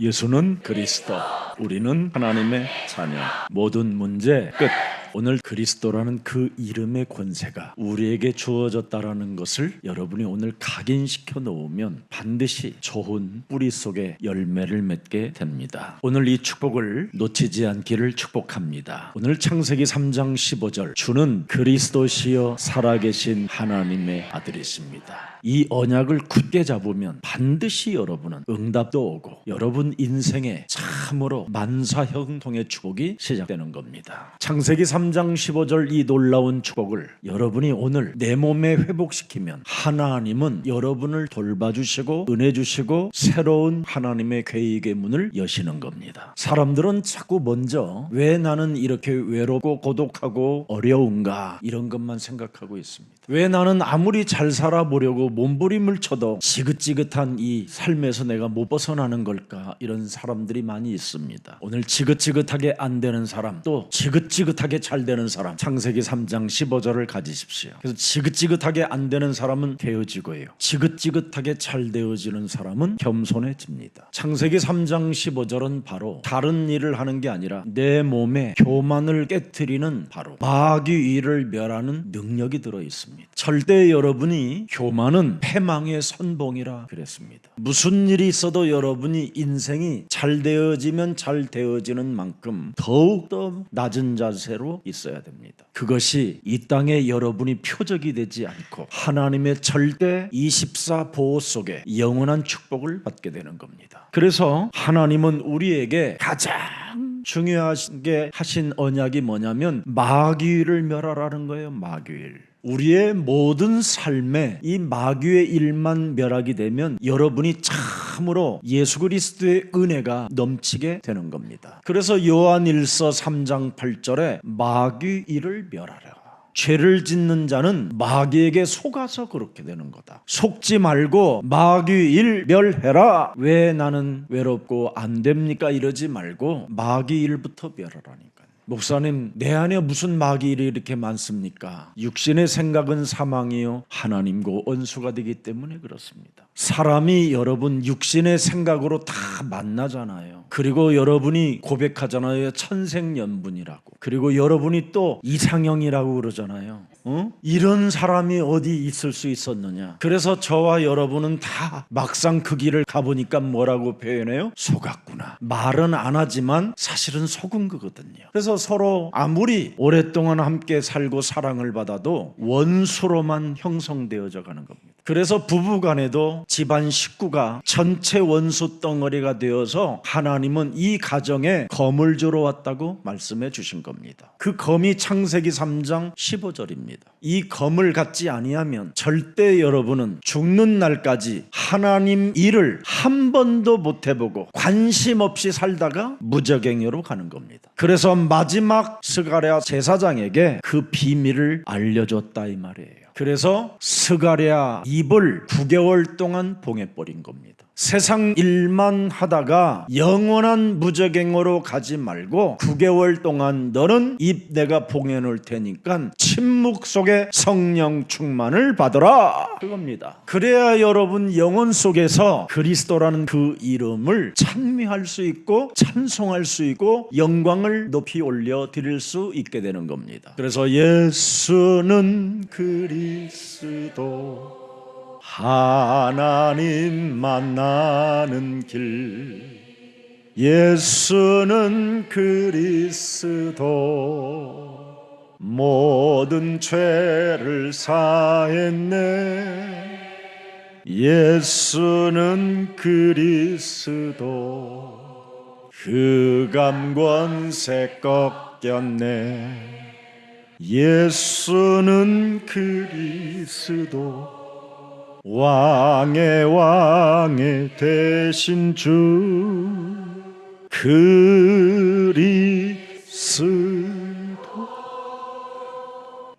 예수는 그리스도, 우리는 하나님의 자녀. 모든 문제 끝. 오늘 그리스도라는 그 이름의 권세가 우리에게 주어졌다라는 것을 여러분이 오늘 각인시켜 놓으면 반드시 좋은 뿌리 속에 열매를 맺게 됩니다. 오늘 이 축복을 놓치지 않기를 축복합니다. 오늘 창세기 3장 15절, 주는 그리스도시여 살아계신 하나님의 아들이십니다. 이 언약을 굳게 잡으면 반드시 여러분은 응답도 오고 여러분 인생에 참으로 만사형통의 축복이 시작되는 겁니다. 창세기 3장 15절 이 놀라운 축복을 여러분이 오늘 내 몸에 회복시키면 하나님은 여러분을 돌봐주시고 은혜 주시고 새로운 하나님의 계획의 문을 여시는 겁니다. 사람들은 자꾸 먼저 왜 나는 이렇게 외롭고 고독하고 어려운가 이런 것만 생각하고 있습니다. 왜 나는 아무리 잘 살아보려고 몸부림을 쳐도 지긋지긋한 이 삶에서 내가 못 벗어나는 걸까, 이런 사람들이 많이 있습니다. 오늘 지긋지긋하게 안 되는 사람, 또 지긋지긋하게 잘 되는 사람, 창세기 3장 15절을 가지십시오. 그래서 지긋지긋하게 안 되는 사람은 되어지고요, 지긋지긋하게 잘 되어지는 사람은 겸손해집니다. 창세기 3장 15절은 바로 다른 일을 하는 게 아니라 내 몸에 교만을 깨트리는 바로 마귀를 멸하는 능력이 들어있습니다. 절대 여러분이 교만은 패망의 선봉이라 그랬습니다. 무슨 일이 있어도 여러분이 인생이 잘 되어지면 잘 되어지는 만큼 더욱더 낮은 자세로 있어야 됩니다. 그것이 이 땅에 여러분이 표적이 되지 않고 하나님의 절대 24 보호 속에 영원한 축복을 받게 되는 겁니다. 그래서 하나님은 우리에게 가장 중요하게 하신 언약이 뭐냐면 마귀를 멸하라는 거예요. 마귀를. 우리의 모든 삶에 이 마귀의 일만 멸하게 되면 여러분이 참으로 예수 그리스도의 은혜가 넘치게 되는 겁니다. 그래서 요한일서 3장 8절에 마귀 일을 멸하라. 죄를 짓는 자는 마귀에게 속아서 그렇게 되는 거다. 속지 말고 마귀 일 멸해라. 왜 나는 외롭고 안 됩니까? 이러지 말고 마귀 일부터 멸하라니까. 목사님, 내 안에 무슨 마귀 일이 이렇게 많습니까? 육신의 생각은 사망이요 하나님과 원수가 되기 때문에 그렇습니다. 사람이 여러분 육신의 생각으로 다 만나잖아요. 그리고 여러분이 고백하잖아요. 천생연분이라고. 그리고 여러분이 또 이상형이라고 그러잖아요. 이런 사람이 어디 있을 수 있었느냐. 그래서 저와 여러분은 다 막상 그 길을 가보니까 뭐라고 표현해요? 속았구나. 말은 안 하지만 사실은 속은 거거든요. 그래서 서로 아무리 오랫동안 함께 살고 사랑을 받아도 원수로만 형성되어져 가는 겁니다. 그래서 부부간에도 집안 식구가 전체 원수 덩어리가 되어서 하나님은 이 가정에 검을 주러 왔다고 말씀해 주신 겁니다. 그 검이 창세기 3장 15절입니다. 이 검을 갖지 아니하면 절대 여러분은 죽는 날까지 하나님 일을 한 번도 못 해보고 관심 없이 살다가 무저갱이로 가는 겁니다. 그래서 마지막 스가랴 제사장에게 그 비밀을 알려줬다 이 말이에요. 그래서 스가랴 입을 9개월 동안 봉해버린 겁니다. 세상 일만 하다가 영원한 무저갱으로 가지 말고 9개월 동안 너는 입 내가 봉해놓을 테니까 침묵 속에 성령 충만을 받으라, 그겁니다. 그래야 여러분 영혼 속에서 그리스도라는 그 이름을 찬미할 수 있고 찬송할 수 있고 영광을 높이 올려 드릴 수 있게 되는 겁니다. 그래서 예수는 그리스도 하나님 만나는 길, 예수는 그리스도 모든 죄를 사했네, 예수는 그리스도 흑암 권세 꺾였네, 예수는 그리스도 왕의 왕의 되신 주 그리스도.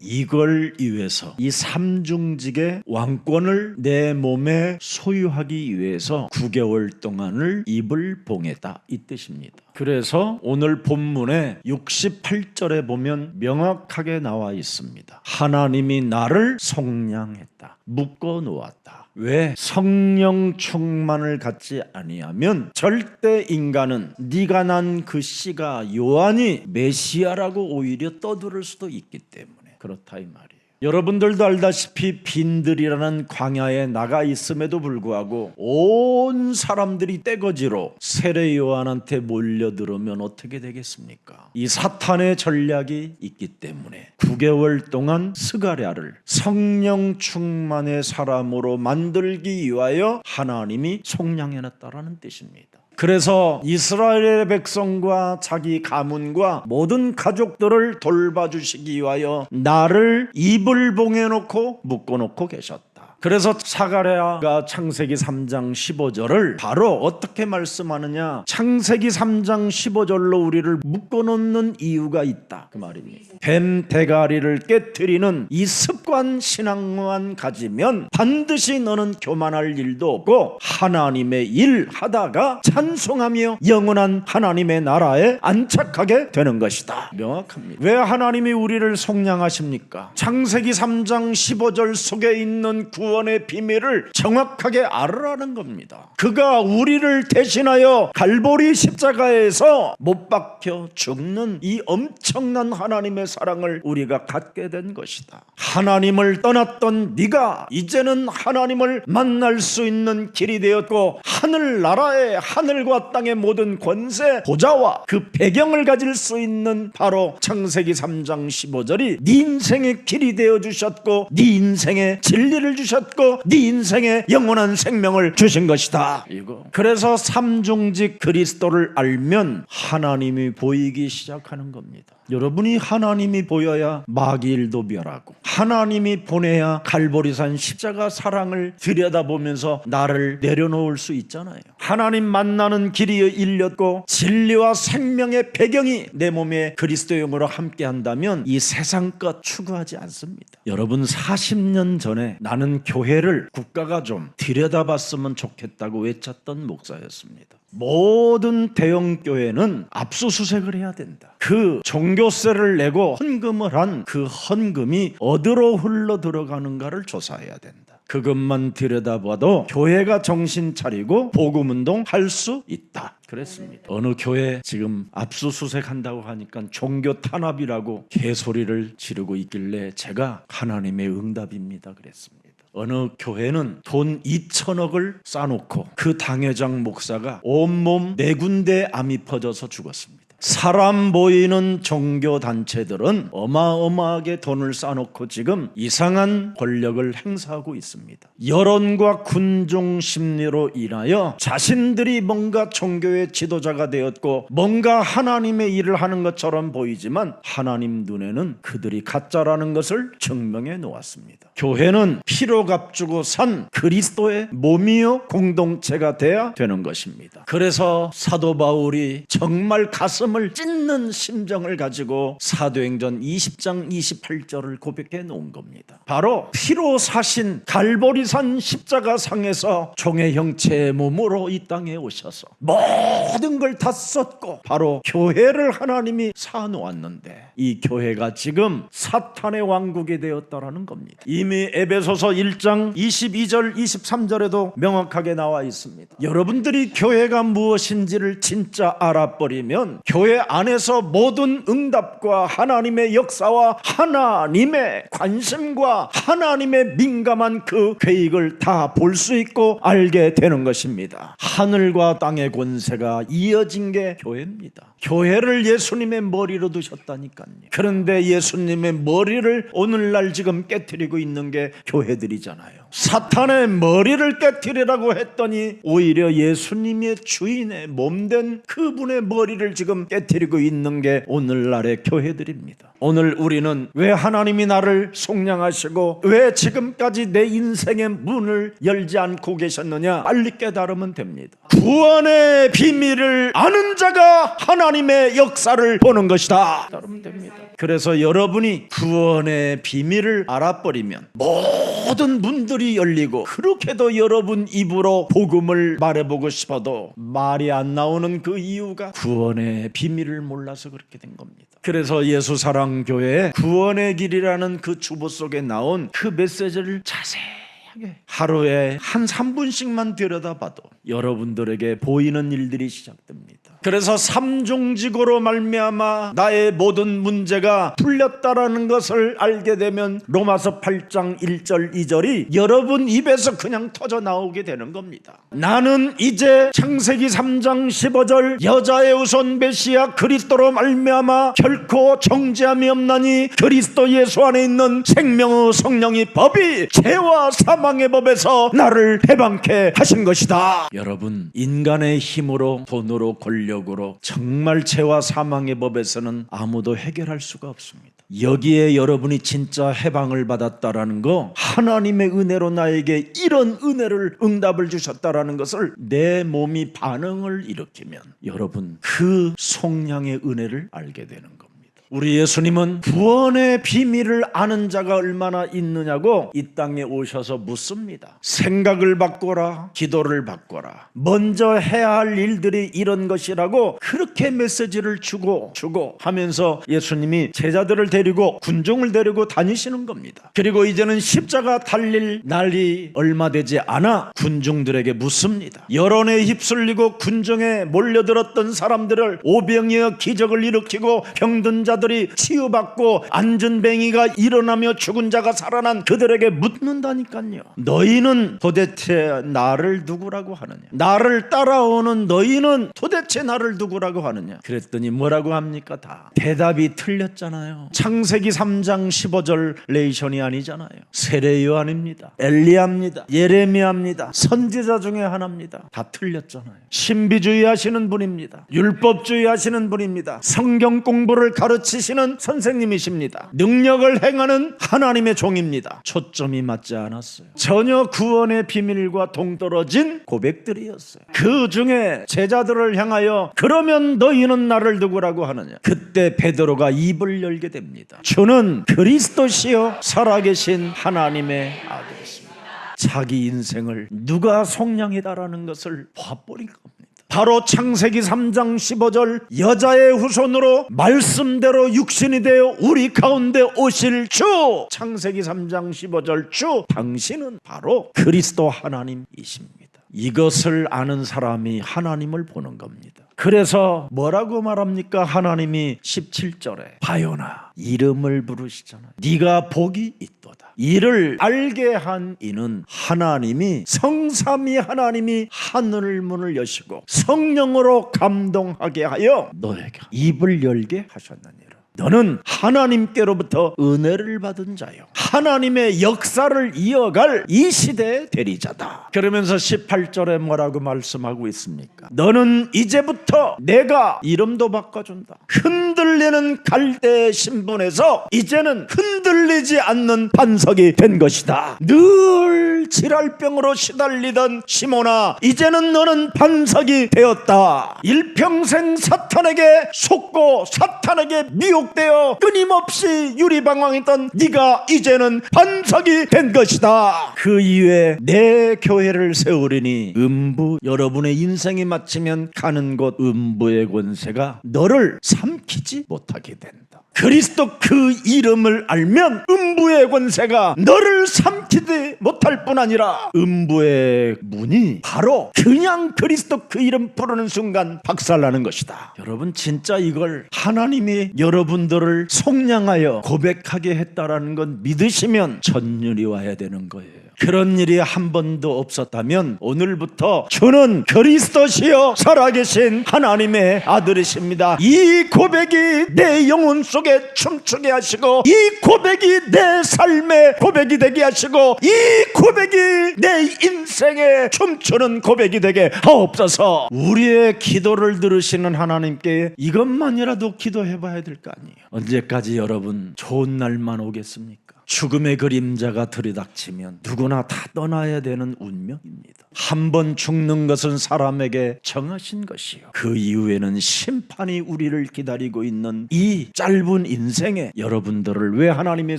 이 이걸 위해서 이 삼중직의 왕권을 내 몸에 소유하기 위해서 9개월 동안을 입을 봉했다 이 뜻입니다. 그래서 오늘 본문에 68절에 보면 명확하게 나와 있습니다. 하나님이 나를 속량했다, 묶어 놓았다. 왜? 성령 충만을 갖지 아니하면 절대 인간은 네가 난 그 씨가 요한이 메시아라고 오히려 떠들을 수도 있기 때문에 그렇다 이 말이에요. 여러분들도 알다시피 빈들이라는 광야에 나가 있음에도 불구하고 온 사람들이 떼거지로 세례 요한한테 몰려들으면 어떻게 되겠습니까? 이 사탄의 전략이 있기 때문에 9개월 동안 스가랴를 성령 충만의 사람으로 만들기 위하여 하나님이 속량해놨다라는 뜻입니다. 그래서 이스라엘의 백성과 자기 가문과 모든 가족들을 돌봐주시기 위하여 나를 입을 봉해놓고 묶어놓고 계셨다. 그래서 사가랴가 창세기 3장 15절을 바로 어떻게 말씀하느냐, 창세기 3장 15절로 우리를 묶어놓는 이유가 있다 그 말입니다. 뱀 대가리를 깨트리는 이 습관 신앙만 가지면 반드시 너는 교만할 일도 없고 하나님의 일 하다가 찬송하며 영원한 하나님의 나라에 안착하게 되는 것이다. 명확합니다. 왜 하나님이 우리를 속량하십니까? 창세기 3장 15절 속에 있는 구원의 비밀을 정확하게 알으라는 겁니다. 그가 우리를 대신하여 갈보리 십자가에서 못 박혀 죽는 이 엄청난 하나님의 사랑을 우리가 갖게 된 것이다. 하나님을 떠났던 네가 이제는 하나님을 만날 수 있는 길이 되었고 하늘나라의 하늘과 땅의 모든 권세 보좌와 그 배경을 가질 수 있는 바로 창세기 3장 15절이 네 인생의 길이 되어주셨고 네 인생의 진리를 주셨고 네 인생에 영원한 생명을 주신 것이다. 이거. 그래서 삼중직 그리스도를 알면 하나님이 보이기 시작하는 겁니다. 여러분이 하나님이 보여야 마귀일도 멸하고 하나님이 보내야 갈보리산 십자가 사랑을 들여다보면서 나를 내려놓을 수 있잖아요. 하나님 만나는 길이 열렸고 진리와 생명의 배경이 내 몸에 그리스도의 영으로 함께 한다면 이 세상 것 추구하지 않습니다. 여러분 40년 전에 나는 교회를 국가가 좀 들여다봤으면 좋겠다고 외쳤던 목사였습니다. 모든 대형 교회는 압수수색을 해야 된다. 그 종교세를 내고 헌금을 한 그 헌금이 어디로 흘러 들어가는가를 조사해야 된다. 그것만 들여다봐도 교회가 정신 차리고 복음운동 할 수 있다. 그랬습니다. 어느 교회 지금 압수수색한다고 하니까 종교 탄압이라고 개소리를 지르고 있길래 제가 하나님의 응답입니다 그랬습니다. 어느 교회는 돈 2천억을 쌓아놓고 그 당회장 목사가 온몸 4군데 암이 퍼져서 죽었습니다. 사람 보이는 종교단체들은 어마어마하게 돈을 쌓아놓고 지금 이상한 권력을 행사하고 있습니다. 여론과 군중 심리로 인하여 자신들이 뭔가 종교의 지도자가 되었고 뭔가 하나님의 일을 하는 것처럼 보이지만 하나님 눈에는 그들이 가짜라는 것을 증명해 놓았습니다. 교회는 피로 값주고 산 그리스도의 몸이요 공동체가 돼야 되는 것입니다. 그래서 사도 바울이 정말 가슴을 찢는 심정을 가지고 사도행전 20장 28절을 고백해 놓은 겁니다. 바로 피로 사신 갈보리산 십자가 상에서 종의 형체의 몸으로 이 땅에 오셔서 모든 걸 다 썼고 바로 교회를 하나님이 사놓았는데 이 교회가 지금 사탄의 왕국이 되었다라는 겁니다. 이미 에베소서 1장 22절 23절에도 명확하게 나와 있습니다. 여러분들이 교회가 무엇인지를 진짜 알아버리면 교회 안에서 모든 응답과 하나님의 역사와 하나님의 관심과 하나님의 민감한 그 계획을 다 볼 수 있고 알게 되는 것입니다. 하늘과 땅의 권세가 이어진 게 교회입니다. 교회를 예수님의 머리로 두셨다니까요. 그런데 예수님의 머리를 오늘날 지금 깨트리고 있는 게 교회들이잖아요. 사탄의 머리를 깨트리라고 했더니 오히려 예수님의 주인의 몸된 그분의 머리를 지금 깨트리고 있는 게 오늘날의 교회들입니다. 오늘 우리는 왜 하나님이 나를 속량하시고 왜 지금까지 내 인생의 문을 열지 않고 계셨느냐 빨리 깨달으면 됩니다. 구원의 비밀을 아는 자가 하나님의 역사를 보는 것이다. 깨달으면 됩니다. 그래서 여러분이 구원의 비밀을 알아버리면 모든 문들이 열리고, 그렇게도 여러분 입으로 복음을 말해보고 싶어도 말이 안 나오는 그 이유가 구원의 비밀을 몰라서 그렇게 된 겁니다. 그래서 예수사랑교회에 구원의 길이라는 그 주보 속에 나온 그 메시지를 자세하게 하루에 한 3분씩만 들여다봐도 여러분들에게 보이는 일들이 시작됩니다. 그래서 삼중직으로 말미암아 나의 모든 문제가 풀렸다라는 것을 알게 되면 로마서 8장 1절 2절이 여러분 입에서 그냥 터져 나오게 되는 겁니다. 나는 이제 창세기 3장 15절 여자의 후손 메시아 그리스도로 말미암아 결코 정죄함이 없나니 그리스도 예수 안에 있는 생명의 성령의 법이 죄와 사망의 법에서 나를 해방케 하신 것이다. 여러분, 인간의 힘으로, 돈으로, 권력으로 정말 죄와 사망의 법에서는 아무도 해결할 수가 없습니다. 여기에 여러분이 진짜 해방을 받았다라는 거, 하나님의 은혜로 나에게 이런 은혜를, 응답을 주셨다라는 것을 내 몸이 반응을 일으키면 여러분 그 속량의 은혜를 알게 되는 겁니다. 우리 예수님은 구원의 비밀을 아는 자가 얼마나 있느냐고 이 땅에 오셔서 묻습니다. 생각을 바꿔라, 기도를 바꿔라, 먼저 해야 할 일들이 이런 것이라고 그렇게 메시지를 주고 하면서 예수님이 제자들을 데리고 군중을 데리고 다니시는 겁니다. 그리고 이제는 십자가 달릴 날이 얼마 되지 않아 군중들에게 묻습니다. 여론에 휩쓸리고 군중에 몰려들었던 사람들을 오병이어 기적을 일으키고 병든 자들이 치유받고 앉은 뱅이가 일어나며 죽은 자가 살아난 그들에게 묻는다니까요. 너희는 도대체 나를 누구라고 하느냐? 나를 따라오는 너희는 도대체 나를 누구라고 하느냐? 그랬더니 뭐라고 합니까? 다 대답이 틀렸잖아요. 창세기 3장 15절 레이션이 아니잖아요. 세례 요한입니다. 엘리야입니다. 예레미야입니다. 선지자 중에 하나입니다. 다 틀렸잖아요. 신비주의 하시는 분입니다. 율법주의 하시는 분입니다. 성경 공부를 가르치시는 선생님이십니다. 능력을 행하는 하나님의 종입니다. 초점이 맞지 않았어요. 전혀 구원의 비밀과 동떨어진 고백들이었어요. 그 중에 제자들을 향하여 그러면 너희는 나를 누구라고 하느냐? 그때 베드로가 입을 열게 됩니다. 주는 그리스도시요 살아계신 하나님의 아들이십니다. 자기 인생을 누가 속량이다라는 것을 봐버린 겁니다. 바로 창세기 3장 15절 여자의 후손으로 말씀대로 육신이 되어 우리 가운데 오실 주, 창세기 3장 15절 주 당신은 바로 그리스도 하나님이십니다. 이것을 아는 사람이 하나님을 보는 겁니다. 그래서 뭐라고 말합니까? 하나님이 17절에 바요나 이름을 부르시잖아요. 네가 복이 있도다. 이를 알게 한 이는 하나님이 성삼위 하나님이 하늘 문을 여시고 성령으로 감동하게 하여 너에게 입을 열게 하셨느니라. 너는 하나님께로부터 은혜를 받은 자요 하나님의 역사를 이어갈 이 시대의 대리자다. 그러면서 18절에 뭐라고 말씀하고 있습니까? 너는 이제부터 내가 이름도 바꿔준다. 흔들리는 갈대의 신분에서 이제는 흔들리지 않는 반석이 된 것이다. 늘 질랄병으로 시달리던 시몬아, 이제는 너는 반석이 되었다. 일평생 사탄에게 속고 사탄에게 미혹되어 끊임없이 유리방황했던 네가 이제는 반석이 된 것이다. 그 이후에 내 교회를 세우리니 음부, 여러분의 인생이 마치면 가는 곳 음부의 권세가 너를 삼키지 못하게 된다. 그리스도 그 이름을 알면 음부의 권세가 너를 삼키지 못할 뿐 아니라 음부의 문이 바로 그냥 그리스도 그 이름 부르는 순간 박살나는 것이다. 여러분, 진짜 이걸 하나님이 여러분들을 속량하여 고백하게 했다라는 건 믿으시면 전율이 와야 되는 거예요. 그런 일이 한 번도 없었다면 오늘부터 주는 그리스도시요 살아계신 하나님의 아들이십니다. 이 고백이 내 영혼 속에 춤추게 하시고, 이 고백이 내 삶의 고백이 되게 하시고, 이 고백이 내 인생의 춤추는 고백이 되게 하옵소서. 우리의 기도를 들으시는 하나님께 이것만이라도 기도해 봐야 될 거 아니에요. 언제까지 여러분 좋은 날만 오겠습니까? 죽음의 그림자가 들이닥치면 누구나 다 떠나야 되는 운명입니다. 한 번 죽는 것은 사람에게 정하신 것이요, 그 이후에는 심판이 우리를 기다리고 있는 이 짧은 인생에 여러분들을 왜 하나님이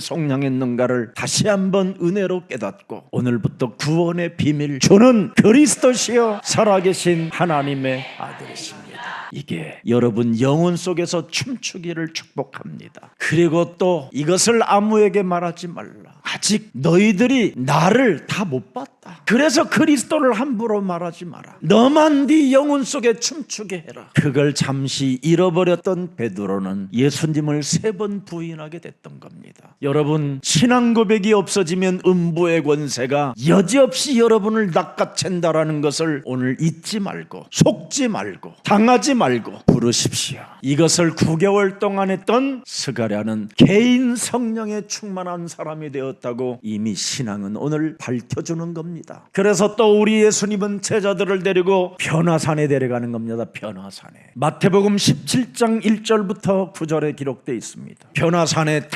속량했는가를 다시 한번 은혜로 깨닫고 오늘부터 구원의 비밀 주는 그리스도시여 살아계신 하나님의 아들이십니다. 이게 여러분 영혼 속에서 춤추기를 축복합니다. 그리고 또 이것을 아무에게 말하지 말라. 아직 너희들이 나를 다 못 봤다. 그래서 그리스도를 함부로 말하지 마라. 너만 네 영혼 속에 춤추게 해라. 그걸 잠시 잃어버렸던 베드로는 예수님을 3번 부인하게 됐던 겁니다. 여러분, 신앙 고백이 없어지면 음부의 권세가 여지없이 여러분을 낚아챈다라는 것을 오늘 잊지 말고, 속지 말고, 당하지 말고 부르십시오. 이것을 9개월 동안 했던 스가랴는 개인 성령에 충만한 사람이 되었다고 이미 신앙은 오늘 밝혀주는 겁니다. 그래서 또 우리 예수님은 제자들을 데리고 변화산에 데려가는 겁니다. 변화산에. 마태복음 17장 1절부터 9절에 기록되어 있습니다. 변화산에 탁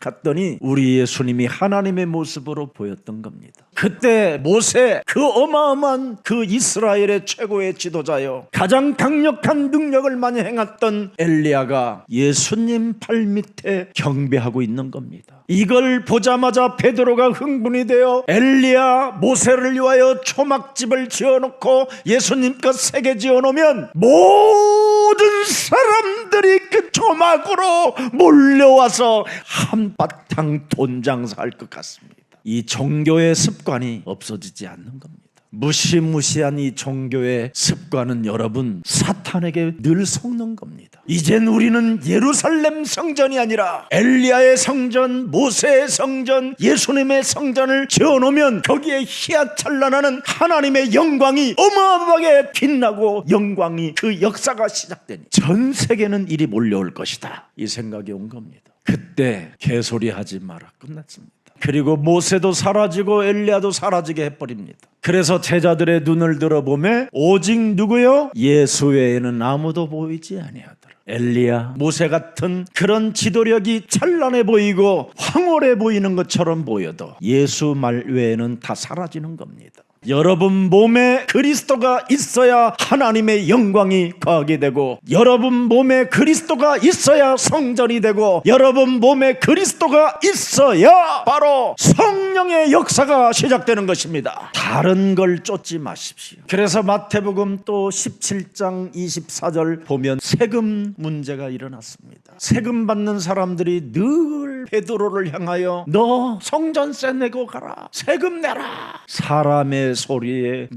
갔더니 우리 예수님이 하나님의 모습으로 보였던 겁니다. 그때 모세, 그 어마어마한 그 이스라엘의 최고의 지도자요, 가장 강력한 능력을 많이 행했던 엘리야가 예수님 발 밑에 경배하고 있는 겁니다. 이걸 보자마자 베드로가 흥분이 되어 엘리야, 모세를 위하여 초막집을 지어놓고 예수님 것 3개 지어놓으면 모든 사람들이 그 초막으로 몰려와서 한바탕 돈 장사할 것 같습니다. 이 종교의 습관이 없어지지 않는 겁니다. 무시무시한 이 종교의 습관은 여러분 사탄에게 늘 속는 겁니다. 이젠 우리는 예루살렘 성전이 아니라 엘리야의 성전, 모세의 성전, 예수님의 성전을 지어놓으면 거기에 희화찬란하는 하나님의 영광이 어마어마하게 빛나고 영광이, 그 역사가 시작되니 전 세계는 이리 몰려올 것이다, 이 생각이 온 겁니다. 그때 개소리하지 마라, 끝났습니다. 그리고 모세도 사라지고 엘리야도 사라지게 해버립니다. 그래서 제자들의 눈을 들어보면 오직 누구요? 예수 외에는 아무도 보이지 아니하더라. 엘리야, 모세 같은 그런 지도력이 찬란해 보이고 황홀해 보이는 것처럼 보여도 예수 말 외에는 다 사라지는 겁니다. 여러분 몸에 그리스도가 있어야 하나님의 영광이 거하게 되고, 여러분 몸에 그리스도가 있어야 성전이 되고, 여러분 몸에 그리스도가 있어야 바로 성령의 역사가 시작되는 것입니다. 다른 걸 쫓지 마십시오. 그래서 마태복음 또 17장 24절 보면 세금 문제가 일어났습니다. 세금 받는 사람들이 늘 베드로를 향하여 너 성전세 내고 가라, 세금 내라. 사람의 소리에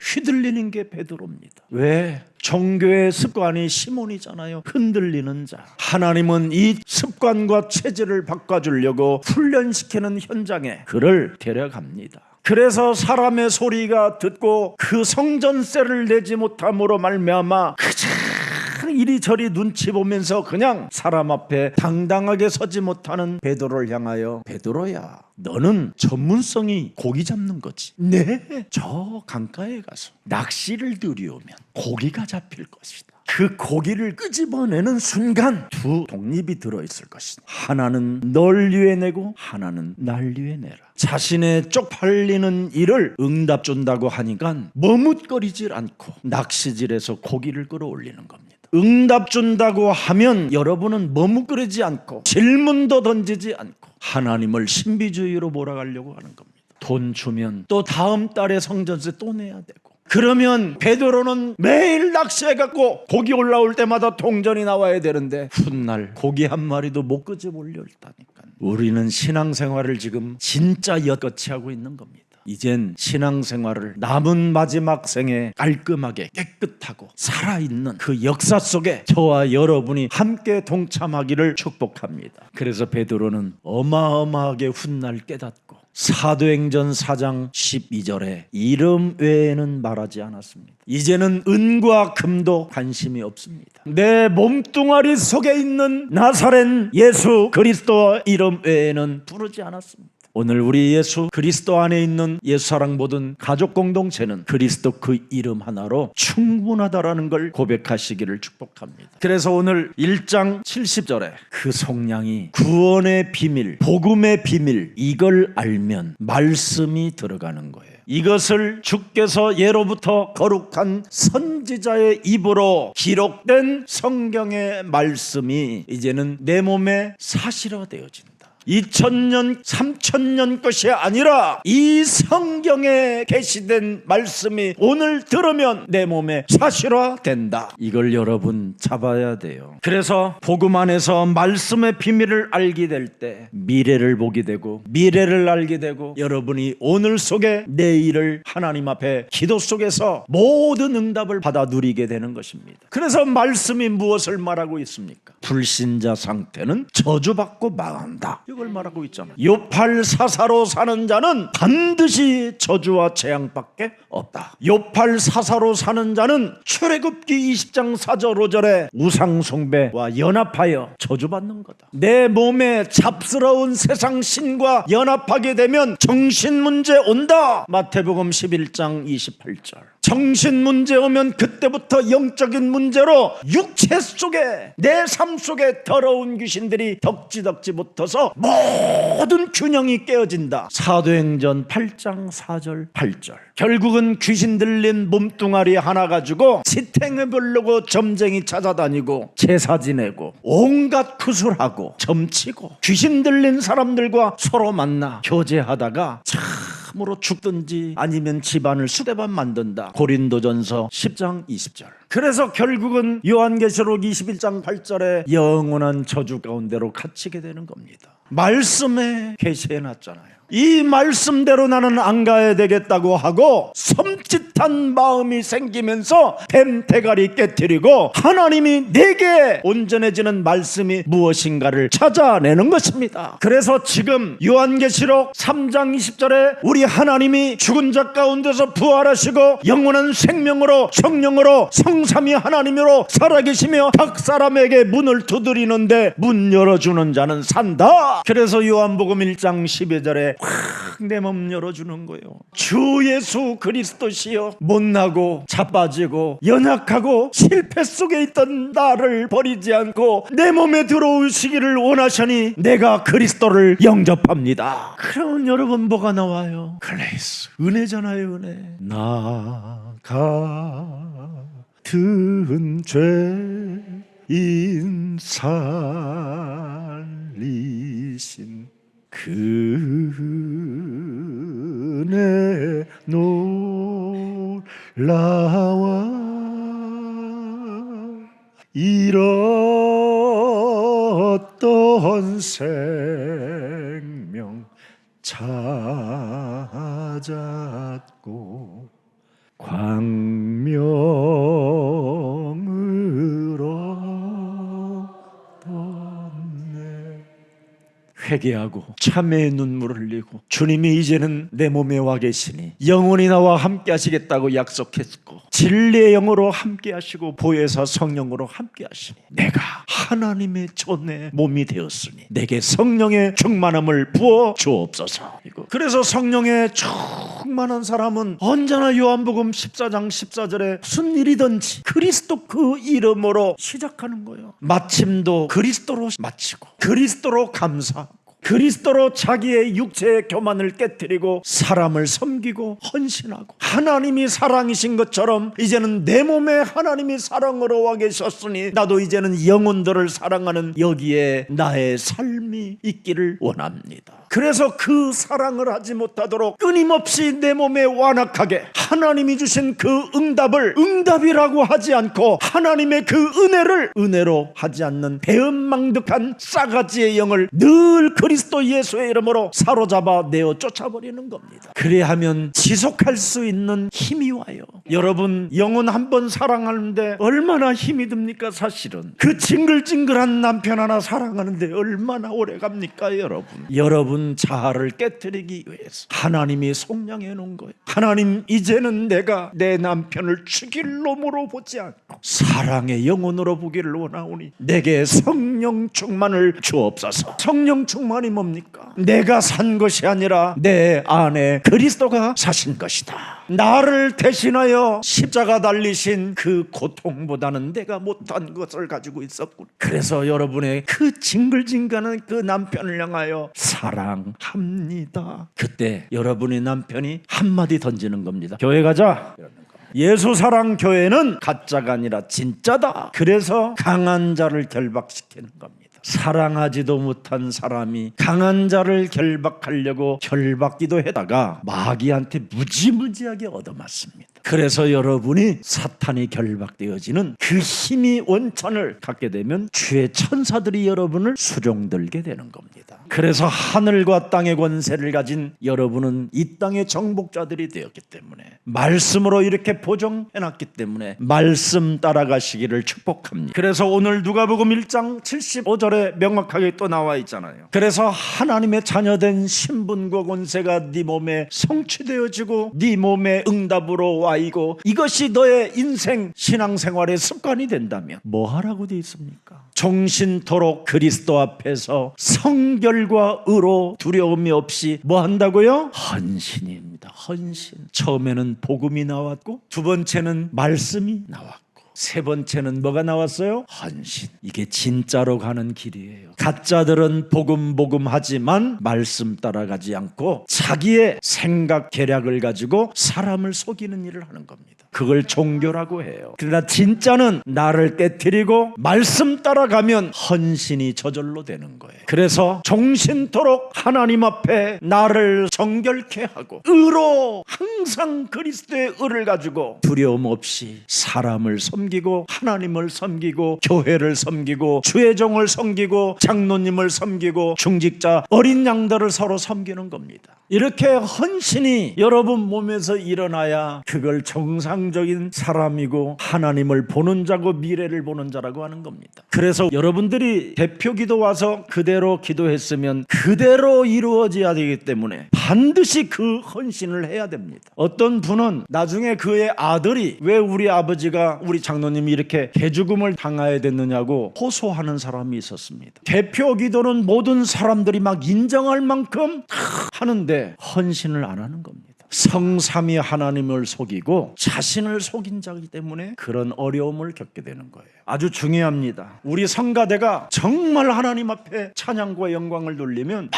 휘둘리는 게 베드로입니다. 왜? 종교의 습관이 시몬이잖아요. 흔들리는 자. 하나님은 이 습관과 체질을 바꿔주려고 훈련시키는 현장에 그를 데려갑니다. 그래서 사람의 소리가 듣고 그 성전세를 내지 못함으로 말미암아 이리저리 눈치 보면서 그냥 사람 앞에 당당하게 서지 못하는 베드로를 향하여 베드로야, 너는 전문성이 고기 잡는 거지. 네, 저 강가에 가서 낚시를 들이오면 고기가 잡힐 것이다. 그 고기를 끄집어내는 순간 2 독립이 들어있을 것이다. 하나는 널 위해 내고 하나는 날 위해 내라. 자신의 쪽팔리는 일을 응답 준다고 하니까 머뭇거리질 않고 낚시질에서 고기를 끌어올리는 겁니다. 응답 준다고 하면 여러분은 머뭇거리지 않고 질문도 던지지 않고 하나님을 신비주의로 몰아가려고 하는 겁니다. 돈 주면 또 다음 달에 성전세 또 내야 되고, 그러면 베드로는 매일 낚시해갖고 고기 올라올 때마다 동전이 나와야 되는데 훗날 고기 한 마리도 못 끄집 올려있다니까. 우리는 신앙생활을 지금 진짜 엿같이 하고 있는 겁니다. 이젠 신앙생활을 남은 마지막 생에 깔끔하게 깨끗하고 살아있는 그 역사 속에 저와 여러분이 함께 동참하기를 축복합니다. 그래서 베드로는 어마어마하게 훗날 깨닫고 사도행전 4장 12절에 이름 외에는 말하지 않았습니다. 이제는 은과 금도 관심이 없습니다. 내 몸뚱아리 속에 있는 나사렛 예수 그리스도 이름 외에는 부르지 않았습니다. 오늘 우리 예수 그리스도 안에 있는 예수사랑 모든 가족 공동체는 그리스도 그 이름 하나로 충분하다라는 걸 고백하시기를 축복합니다. 그래서 오늘 1장 70절에 그 속량이 구원의 비밀, 복음의 비밀, 이걸 알면 말씀이 들어가는 거예요. 이것을 주께서 예로부터 거룩한 선지자의 입으로 기록된 성경의 말씀이 이제는 내 몸에 사실화되어진다. 2000년, 3000년 것이 아니라 이 성경에 게시된 말씀이 오늘 들으면 내 몸에 사실화된다. 이걸 여러분 잡아야 돼요. 그래서 복음 안에서 말씀의 비밀을 알게 될 때 미래를 보게 되고 미래를 알게 되고 여러분이 오늘 속에 내일을 하나님 앞에 기도 속에서 모든 응답을 받아 누리게 되는 것입니다. 그래서 말씀이 무엇을 말하고 있습니까? 불신자 상태는 저주받고 망한다. 이걸 말하고 있잖아요. 요팔사사로 사는 자는 반드시 저주와 재앙밖에 없다. 요팔사사로 사는 자는 출애굽기 20장 4절 5절에 우상숭배와 연합하여 저주받는 거다. 내 몸에 잡스러운 세상 신과 연합하게 되면 정신문제 온다. 마태복음 11장 28절. 정신문제 오면 그때부터 영적인 문제로 육체 속에 내 삶 속에 더러운 귀신들이 덕지덕지 붙어서 모든 균형이 깨어진다. 사도행전 8장 4절 8절. 결국은 귀신 들린 몸뚱아리 하나 가지고 지탱해 보려고 점쟁이 찾아다니고 제사 지내고 온갖 구술하고 점치고 귀신 들린 사람들과 서로 만나 교제하다가 참으로 죽든지 아니면 집안을 수레반 만든다. 고린도전서 10장 20절. 그래서 결국은 요한계시록 21장 8절에 영원한 저주 가운데로 갇히게 되는 겁니다. 말씀에 계시해놨잖아요. 이 말씀대로 나는 안 가야 되겠다고 하고 섬찟한 마음이 생기면서 뱀 대가리 깨뜨리고 하나님이 내게 온전해지는 말씀이 무엇인가를 찾아내는 것입니다. 그래서 지금 요한계시록 3장 20절에 우리 하나님이 죽은 자 가운데서 부활하시고 영원한 생명으로 성령으로 성삼위 하나님으로 살아계시며 각 사람에게 문을 두드리는데 문 열어주는 자는 산다. 그래서 요한복음 1장 12절에 확 내 몸 열어주는 거예요. 주 예수 그리스도시여 못나고 자빠지고 연약하고 실패 속에 있던 나를 버리지 않고 내 몸에 들어오시기를 원하시니 내가 그리스도를 영접합니다. 그러면 여러분 뭐가 나와요? 그레이스, 은혜잖아요. 은혜. 나 같은 죄인 살리신 그 은혜 놀라와 잃었던 생명 찾았고 광명으로 떴네. 회개하고 참회의 눈물을 흘리고 주님이 이제는 내 몸에 와 계시니 영원히 나와 함께 하시겠다고 약속했고 진리의 영으로 함께 하시고 보혜사 성령으로 함께 하시니 내가 하나님의 존의 몸이 되었으니 내게 성령의 충만함을 부어 주옵소서. 그래서 성령의 충만한 사람은 언제나 요한복음 14장 14절에 무슨 일이든지 그리스도 그 이름으로 시작하는 거예요. 마침도 그리스도로 마치고 그리스도로 감사하고 그리스도로 자기의 육체의 교만을 깨뜨리고 사람을 섬기고 헌신하고 하나님이 사랑이신 것처럼 이제는 내 몸에 하나님이 사랑으로 와 계셨으니 나도 이제는 영혼들을 사랑하는 여기에 나의 삶이 있기를 원합니다. 그래서 그 사랑을 하지 못하도록 끊임없이 내 몸에 완악하게 하나님이 주신 그 응답을 응답이라고 하지 않고 하나님의 그 은혜를 은혜로 하지 않는 배은망덕한 싸가지의 영을 늘 그리스도 예수의 이름으로 사로잡아 내어 쫓아버리는 겁니다. 그래야 하면 지속할 수 있는 힘이 와요. 여러분 영혼 한 번 사랑하는데 얼마나 힘이 듭니까? 사실은 그 징글징글한 남편 하나 사랑하는데 얼마나 오래 갑니까? 여러분 자아를 깨뜨리기 위해서 하나님이 속량해 놓은 거예요. 하나님 이제는 내가 내 남편을 죽일 놈으로 보지 않고 사랑의 영혼으로 보기를 원하오니 내게 성령 충만을 주옵소서. 성령 충만 소망이 뭡니까? 내가 산 것이 아니라 내 안에 그리스도가 사신 것이다. 나를 대신하여 십자가 달리신 그 고통보다는 내가 못한 것을 가지고 있었군. 그래서 여러분의 그 징글징글한 그 남편을 향하여 사랑합니다. 그때 여러분의 남편이 한마디 던지는 겁니다. 교회 가자. 예수 사랑 교회는 가짜가 아니라 진짜다. 그래서 강한 자를 결박시키는 겁니다. 사랑하지도 못한 사람이 강한 자를 결박하려고 결박기도 했다가 마귀한테 무지무지하게 얻어맞습니다. 그래서 여러분이 사탄이 결박되어지는 그 힘이 원천을 갖게 되면 주의 천사들이 여러분을 수종들게 되는 겁니다. 그래서 하늘과 땅의 권세를 가진 여러분은 이 땅의 정복자들이 되었기 때문에, 말씀으로 이렇게 보정해놨기 때문에 말씀 따라가시기를 축복합니다. 그래서 오늘 누가복음 1장 75절에 명확하게 또 나와 있잖아요. 그래서 하나님의 자녀된 신분과 권세가 네 몸에 성취되어지고 네 몸에 응답으로 와이고 이것이 너의 인생 신앙생활의 습관이 된다면 뭐 하라고 되어 있습니까? 종신토록 그리스도 앞에서 성결과 의로 두려움이 없이 뭐 한다고요? 헌신입니다. 헌신. 처음에는 복음이 나왔고, 두 번째는 말씀이 나왔고, 세 번째는 뭐가 나왔어요? 헌신. 이게 진짜로 가는 길이에요. 가짜들은 복음 하지만 말씀 따라가지 않고 자기의 생각 계략을 가지고 사람을 속이는 일을 하는 겁니다. 그걸 종교라고 해요. 그러나 진짜는 나를 깨트리고 말씀 따라가면 헌신이 저절로 되는 거예요. 그래서 종신토록 하나님 앞에 나를 정결케 하고 의로 항상 그리스도의 의를 가지고 두려움 없이 사람을 섬기고 하나님을 섬기고 교회를 섬기고 주의 종을 섬기고 장로님을 섬기고 중직자 어린 양들을 서로 섬기는 겁니다. 이렇게 헌신이 여러분 몸에서 일어나야 그걸 정상적인 사람이고 하나님을 보는 자고 미래를 보는 자라고 하는 겁니다. 그래서 여러분들이 대표 기도 와서 그대로 기도했으면 그대로 이루어져야 되기 때문에 반드시 그 헌신을 해야 됩니다. 어떤 분은 나중에 그의 아들이 왜 우리 아버지가 우리 장로님이 이렇게 개죽음을 당해야 됐느냐고 호소하는 사람이 있었습니다. 대표 기도는 모든 사람들이 막 인정할 만큼 하는데 헌신을 안 하는 겁니다. 성삼위 하나님을 속이고 자신을 속인 자이기 때문에 그런 어려움을 겪게 되는 거예요. 아주 중요합니다. 우리 성가대가 정말 하나님 앞에 찬양과 영광을 돌리면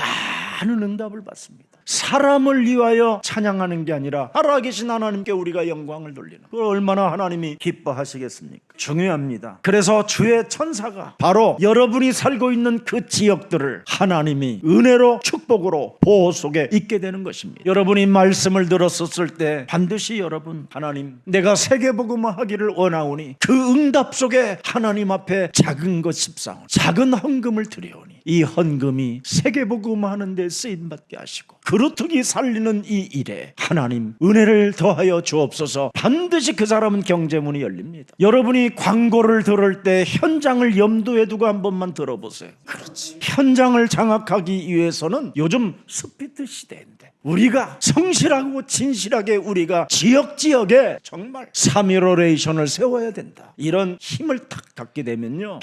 많은 응답을 받습니다. 사람을 위하여 찬양하는 게 아니라 살아계신 하나님께 우리가 영광을 돌리는, 그걸 얼마나 하나님이 기뻐하시겠습니까? 중요합니다. 그래서 주의 천사가 바로 여러분이 살고 있는 그 지역들을 하나님이 은혜로 축복으로 보호 속에 있게 되는 것입니다. 여러분이 말씀을 들었었을 때 반드시 여러분, 하나님 내가 세계복음화 하기를 원하오니 그 응답 속에 하나님 앞에 작은 것 14원 작은 헌금을 드려오니 이 헌금이 세계복음화 하는 데 쓰임받게 하시고 그루터기 살리는 이 일에 하나님 은혜를 더하여 주옵소서. 반드시 그 사람은 경제문이 열립니다. 여러분이 광고를 들을 때 현장을 염두에 두고 한 번만 들어보세요. 그렇지. 현장을 장악하기 위해서는 요즘 스피드 시대인데 우리가 성실하고 진실하게 우리가 지역에 정말 3.15레이션을 세워야 된다. 이런 힘을 탁 갖게 되면요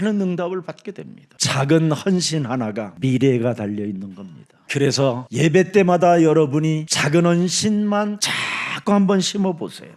많은 응답을 받게 됩니다. 작은 헌신 하나가 미래가 달려있는 겁니다. 그래서 예배 때마다 여러분이 작은 헌신만 자꾸 한번 심어보세요.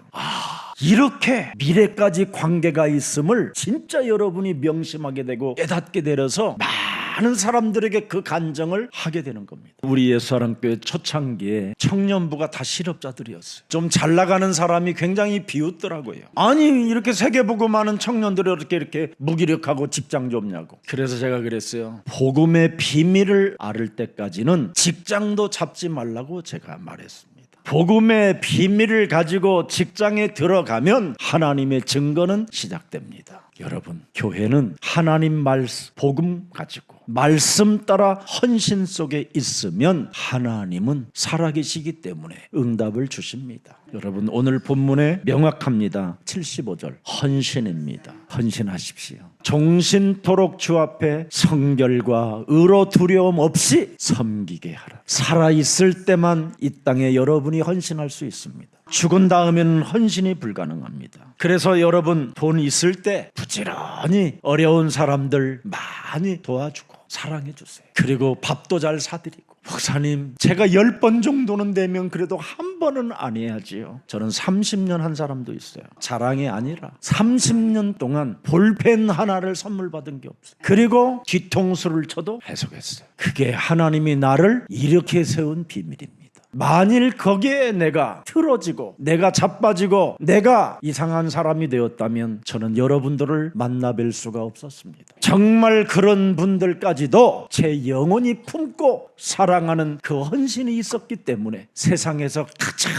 이렇게 미래까지 관계가 있음을 진짜 여러분이 명심하게 되고 깨닫게 되어서 많은 사람들에게 그 간증을 하게 되는 겁니다. 우리 예수사랑교회 초창기에 청년부가 다 실업자들이었어요. 좀 잘 나가는 사람이 굉장히 비웃더라고요. 아니 이렇게 세계복음하는 청년들이 이렇게 무기력하고 직장 좁냐고. 그래서 제가 그랬어요. 복음의 비밀을 앓을 때까지는 직장도 잡지 말라고 제가 말했습니다. 복음의 비밀을 가지고 직장에 들어가면 하나님의 증거는 시작됩니다. 여러분, 교회는 하나님 말씀, 복음 가지고 말씀 따라 헌신 속에 있으면 하나님은 살아계시기 때문에 응답을 주십니다. 여러분, 오늘 본문에 명확합니다. 75절 헌신입니다. 헌신하십시오. 종신토록 주 앞에 성결과 의로 두려움 없이 섬기게 하라. 살아있을 때만 이 땅에 여러분이 헌신할 수 있습니다. 죽은 다음에는 헌신이 불가능합니다. 그래서 여러분 돈 있을 때 부지런히 어려운 사람들 많이 도와주고 사랑해 주세요. 그리고 밥도 잘 사드리고. 목사님, 제가 10번 정도는 되면 그래도 한 번은 안 해야지요. 저는 30년 한 사람도 있어요. 자랑이 아니라 30년 동안 볼펜 하나를 선물 받은 게 없어요. 그리고 뒤통수를 쳐도 해석했어요. 그게 하나님이 나를 이렇게 세운 비밀입니다. 만일 거기에 내가 틀어지고 내가 자빠지고 내가 이상한 사람이 되었다면 저는 여러분들을 만나뵐 수가 없었습니다. 정말 그런 분들까지도 제 영혼이 품고 사랑하는 그 헌신이 있었기 때문에 세상에서 가장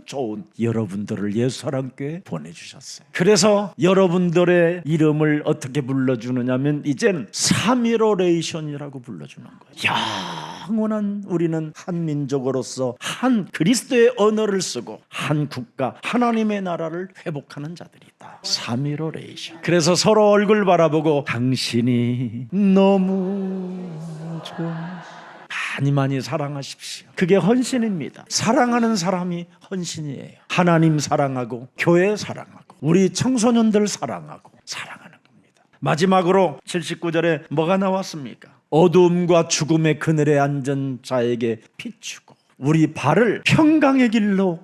좋은 여러분들을 예수사랑교회에 보내주셨어요. 그래서 여러분들의 이름을 어떻게 불러주느냐면 이제는 3.15레이션이라고 불러주는 거예요. 영원한 우리는 한 민족으로서 한 그리스도의 언어를 쓰고 한 국가 하나님의 나라를 회복하는 자들이다. 3.15레이션. 그래서 서로 얼굴 바라보고 당신이 너무 좋아, 많이 사랑하십시오. 그게 헌신입니다. 사랑하는 사람이 헌신이에요. 하나님 사랑하고 교회 사랑하고 우리 청소년들 사랑하고 사랑하는 겁니다. 마지막으로 79절에 뭐가 나왔습니까? 어두움과 죽음의 그늘에 앉은 자에게 비추고 우리 발을 평강의 길로.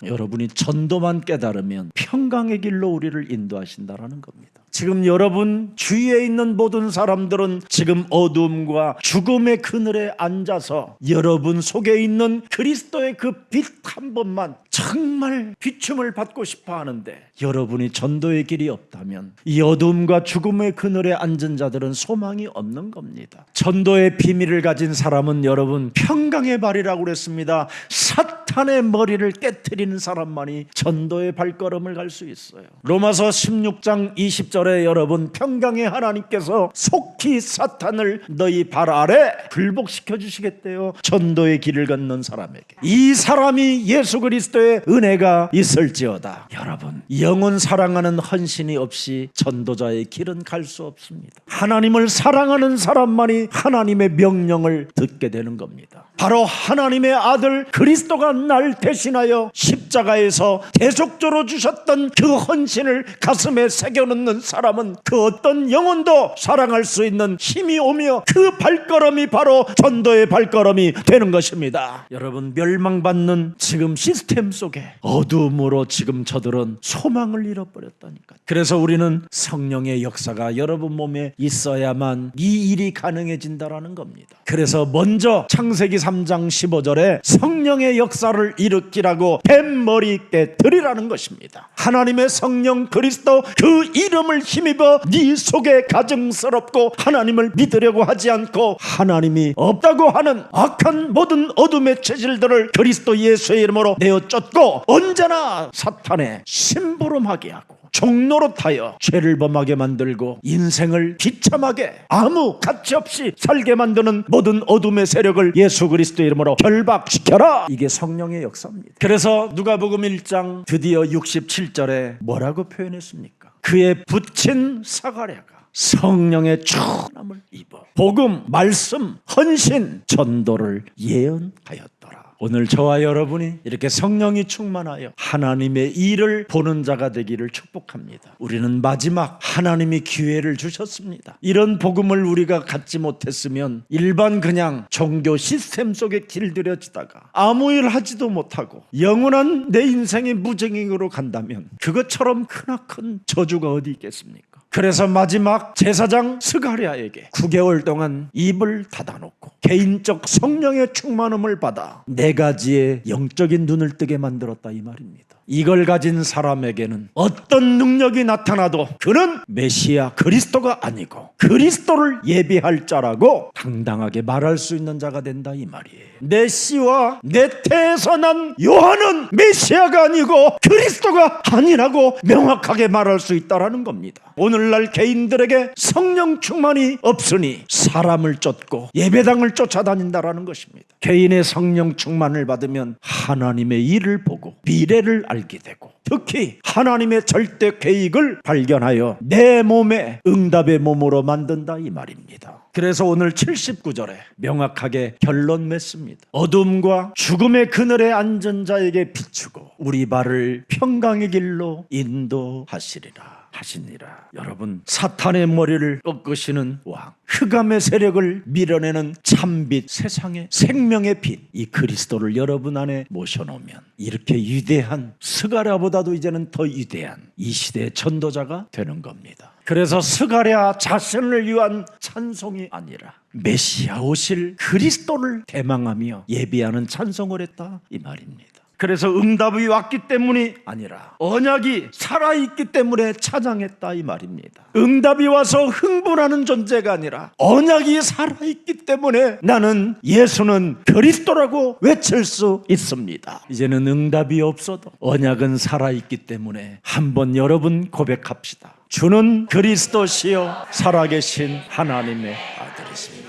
여러분이 전도만 깨달으면 평강의 길로 우리를 인도하신다라는 겁니다. 지금 여러분 주위에 있는 모든 사람들은 지금 어둠과 죽음의 그늘에 앉아서 여러분 속에 있는 그리스도의 그 빛 한 번만 정말 비춤을 받고 싶어 하는데 여러분이 전도의 길이 없다면 이 어둠과 죽음의 그늘에 앉은 자들은 소망이 없는 겁니다. 전도의 비밀을 가진 사람은 여러분 평강의 발이라고 그랬습니다. 사탄의 머리를 깨트리는 사람만이 전도의 발걸음을 갈 수 있어요. 로마서 16장 20절에 여러분 평강의 하나님께서 속히 사탄을 너희 발 아래 굴복시켜 주시겠대요. 전도의 길을 걷는 사람에게. 이 사람이 예수 그리스도의 은혜가 있을지어다. 여러분 영혼 사랑하는 헌신이 없이 전도자의 길은 갈 수 없습니다. 하나님을 사랑하는 사람만이 하나님의 명령을 듣게 되는 겁니다. 바로 하나님의 아들 그리스도가 날 대신하여 십자가에서 대속조로 주셨던 그 헌신을 가슴에 새겨놓는 사람은 그 어떤 영혼도 사랑할 수 있는 힘이 오며 그 발걸음이 바로 전도의 발걸음이 되는 것입니다. 여러분 멸망받는 지금 시스템 속에 어둠으로 지금 저들은 소망을 잃어버렸다니까요. 그래서 우리는 성령의 역사가 여러분 몸에 있어야만 이 일이 가능해진다라는 겁니다. 그래서 먼저 창세기 3장 15절에 성령의 역사를 일으키라고 뱀머리 깨뜨리라는 것입니다. 하나님의 성령 그리스도 그 이름을 힘입어 네 속에 가증스럽고 하나님을 믿으려고 하지 않고 하나님이 없다고 하는 악한 모든 어둠의 체질들을 그리스도 예수의 이름으로 내어 쫓고 언제나 사탄의 심부름하게 하고 종노릇하여 죄를 범하게 만들고 인생을 비참하게 아무 가치 없이 살게 만드는 모든 어둠의 세력을 예수 그리스도의 이름으로 결박시켜라. 이게 성령의 역사입니다. 그래서 누가복음 1장 드디어 67절에 뭐라고 표현했습니까? 그의 붙인 사가랴가 성령의 충만함을 입어 복음, 말씀, 헌신, 전도를 예언하였더라. 오늘 저와 여러분이 이렇게 성령이 충만하여 하나님의 일을 보는 자가 되기를 축복합니다. 우리는 마지막 하나님이 기회를 주셨습니다. 이런 복음을 우리가 갖지 못했으면 일반 그냥 종교 시스템 속에 길들여지다가 아무 일 하지도 못하고 영원한 내 인생의 무정행으로 간다면 그것처럼 크나큰 저주가 어디 있겠습니까? 그래서 마지막 제사장 스가랴에게 9개월 동안 입을 닫아놓고 개인적 성령의 충만함을 받아 4가지의 영적인 눈을 뜨게 만들었다 이 말입니다. 이걸 가진 사람에게는 어떤 능력이 나타나도 그는 메시아 그리스도가 아니고 그리스도를 예비할 자라고 당당하게 말할 수 있는 자가 된다 이 말이에요. 내 씨와 내 태에서 난 요한은 메시아가 아니고 그리스도가 아니라고 명확하게 말할 수 있다라는 겁니다. 오늘날 개인들에게 성령 충만이 없으니 사람을 쫓고 예배당을 쫓아다닌다라는 것입니다. 개인의 성령 충만을 받으면 하나님의 일을 보고 미래를 알게 되고 특히 하나님의 절대 계획을 발견하여 내 몸에 응답의 몸으로 만든다 이 말입니다. 그래서 오늘 79절에 명확하게 결론 맺습니다. 어둠과 죽음의 그늘에 앉은 자에게 비추고 우리 발을 평강의 길로 인도하시리라. 하시니라. 여러분, 사탄의 머리를 꺾으시는 왕, 흑암의 세력을 밀어내는 참빛, 세상의 생명의 빛, 이 그리스도를 여러분 안에 모셔놓으면 이렇게 위대한, 스가랴보다도 이제는 더 위대한 이 시대의 전도자가 되는 겁니다. 그래서 스가랴 자신을 위한 찬송이 아니라 메시아 오실 그리스도를 대망하며 예비하는 찬송을 했다, 이 말입니다. 그래서 응답이 왔기 때문이 아니라 언약이 살아있기 때문에 찬양했다, 이 말입니다. 응답이 와서 흥분하는 존재가 아니라 언약이 살아있기 때문에 나는 예수는 그리스도라고 외칠 수 있습니다. 이제는 응답이 없어도 언약은 살아있기 때문에 한번 여러분 고백합시다. 주는 그리스도시요 살아계신 하나님의 아들이십니다.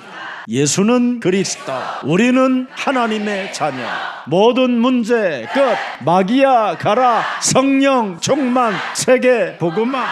예수는 그리스도, 우리는 하나님의 자녀. 모든 문제 끝. 마귀야 가라. 성령 충만, 세계 복음화.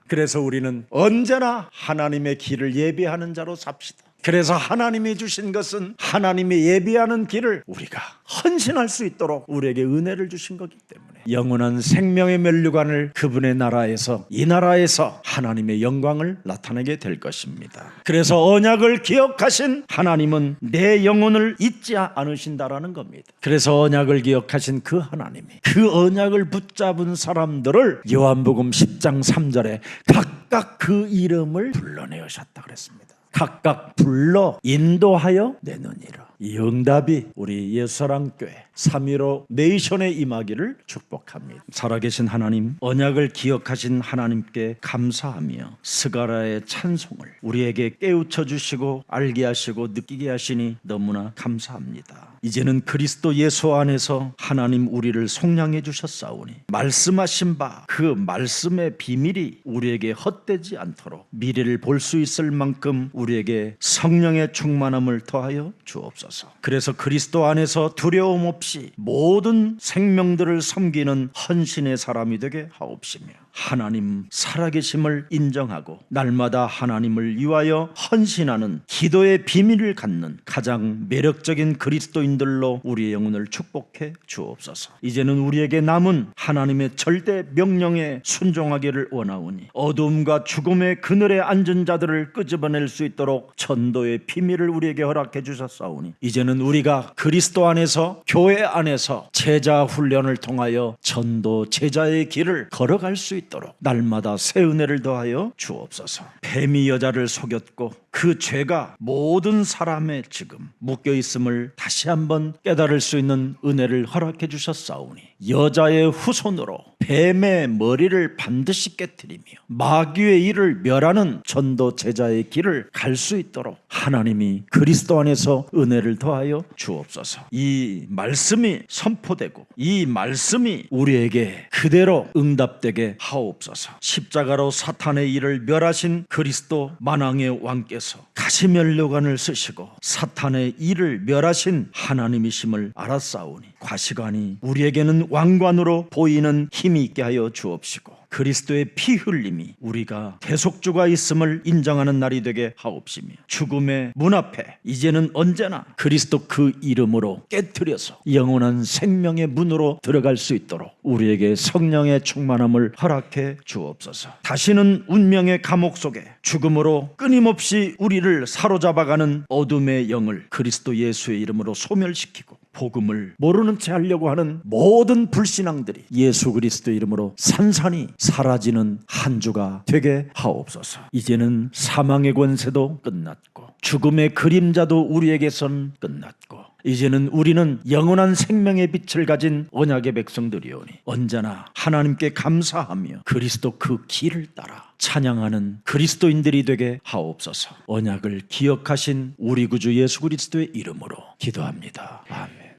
그래서 우리는 언제나 하나님의 길을 예비하는 자로 삽시다. 그래서 하나님이 주신 것은 하나님의 예비하는 길을 우리가 헌신할 수 있도록 우리에게 은혜를 주신 거기 때문에 영원한 생명의 면류관을 그분의 나라에서, 이 나라에서 하나님의 영광을 나타내게 될 것입니다. 그래서 언약을 기억하신 하나님은 내 영혼을 잊지 않으신다라는 겁니다. 그래서 언약을 기억하신 그 하나님이 그 언약을 붙잡은 사람들을 요한복음 10장 3절에 각각 그 이름을 불러내셨다 그랬습니다. 각각 불러 인도하여 내느니라. 이 응답이 우리 예수사랑교회 3.15 네이션에 임하기를 축복합니다. 살아계신 하나님, 언약을 기억하신 하나님께 감사하며 스가랴의 찬송을 우리에게 깨우쳐 주시고 알게 하시고 느끼게 하시니 너무나 감사합니다. 이제는 그리스도 예수 안에서 하나님 우리를 속량해 주셨사오니 말씀하신 바 그 말씀의 비밀이 우리에게 헛되지 않도록 미래를 볼 수 있을 만큼 우리에게 성령의 충만함을 더하여 주옵소서. 그래서 그리스도 안에서 두려움 없이 모든 생명들을 섬기는 헌신의 사람이 되게 하옵시며 하나님 살아계심을 인정하고 날마다 하나님을 위하여 헌신하는 기도의 비밀을 갖는 가장 매력적인 그리스도인들로 우리의 영혼을 축복해 주옵소서. 이제는 우리에게 남은 하나님의 절대 명령에 순종하기를 원하오니 어두움과 죽음의 그늘에 앉은 자들을 끄집어낼 수 있도록 전도의 비밀을 우리에게 허락해 주셨사오니 이제는 우리가 그리스도 안에서, 교회 안에서 제자 훈련을 통하여 전도 제자의 길을 걸어갈 수 있도록 날마다 새 은혜를 더하여 주옵소서. 뱀이 여자를 속였고 그 죄가 모든 사람의 지금 묶여있음을 다시 한번 깨달을 수 있는 은혜를 허락해 주셨사오니 여자의 후손으로 뱀의 머리를 반드시 깨뜨리며 마귀의 일을 멸하는 전도 제자의 길을 갈 수 있도록 하나님이 그리스도 안에서 은혜를 더하여 주옵소서. 이 말씀이 선포되고 이 말씀이 우리에게 그대로 응답되게 하옵소서. 십자가로 사탄의 일을 멸하신 그리스도 만왕의 왕께서 가시면류관을 쓰시고 사탄의 일을 멸하신 하나님이심을 알았사오니 과시관이 우리에게는 왕관으로 보이는 힘이 있게 하여 주옵시고 그리스도의 피 흘림이 우리가 대속주가 있음을 인정하는 날이 되게 하옵시며 죽음의 문 앞에 이제는 언제나 그리스도 그 이름으로 깨트려서 영원한 생명의 문으로 들어갈 수 있도록 우리에게 성령의 충만함을 허락해 주옵소서. 다시는 운명의 감옥 속에 죽음으로 끊임없이 우리를 사로잡아가는 어둠의 영을 그리스도 예수의 이름으로 소멸시키고 복음을 모르는 채 하려고 하는 모든 불신앙들이 예수 그리스도 이름으로 산산이 사라지는 한 주가 되게 하옵소서. 이제는 사망의 권세도 끝났고 죽음의 그림자도 우리에게선 끝났고 이제는 우리는 영원한 생명의 빛을 가진 언약의 백성들이오니 언제나 하나님께 감사하며 그리스도 그 길을 따라 찬양하는 그리스도인들이 되게 하옵소서. 언약을 기억하신 우리 구주 예수 그리스도의 이름으로 기도합니다. 아멘.